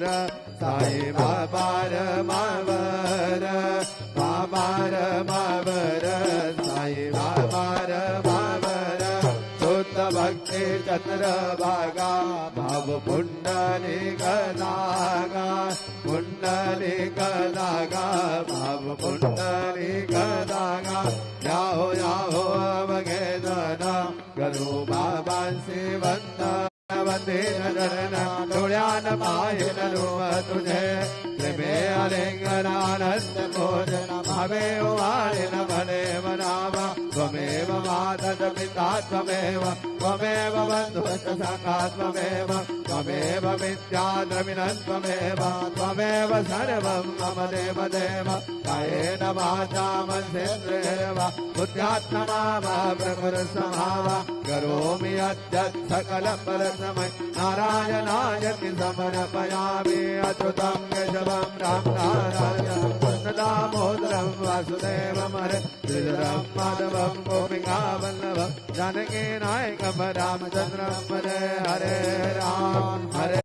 वर साई बाबा रमावर बाबा रमावर साई बाबा रमावर शुद्ध भक्ती चंद्रभागा भाव पुंडलिक दागा पुंडलिक दागा भाव पुंडलिक दागा याहो याहो अवघेदना करू बाबांशी वंदे नरण डोळ्यान पाहिन रूप तुझे प्रेमे अलिंगनानंद भोजन भावे वाळिन म्हणे मनावा त्वमेव माता पिता त्वमेव त्वमेव बन्धुश्च सखा त्वमेव त्वमेव विद्या द्रविणं त्वमेव त्वमेव सर्वं मम देव देव कायेन वाचा मनसेन्द्रियैर्वा बुद्ध्यात्मना वा प्रकृतिसमाव करोमि अद्य सकलं परस्मै नारायणाय समर्पयामि अच्युतं केशवं राम नारायणं कृष्णदामोदरं वासुदेवं हरे श्रीधरं माधवं गोपिकावल्लभं जानकी नायकं रामचन्द्रं हरे हरे राम हरे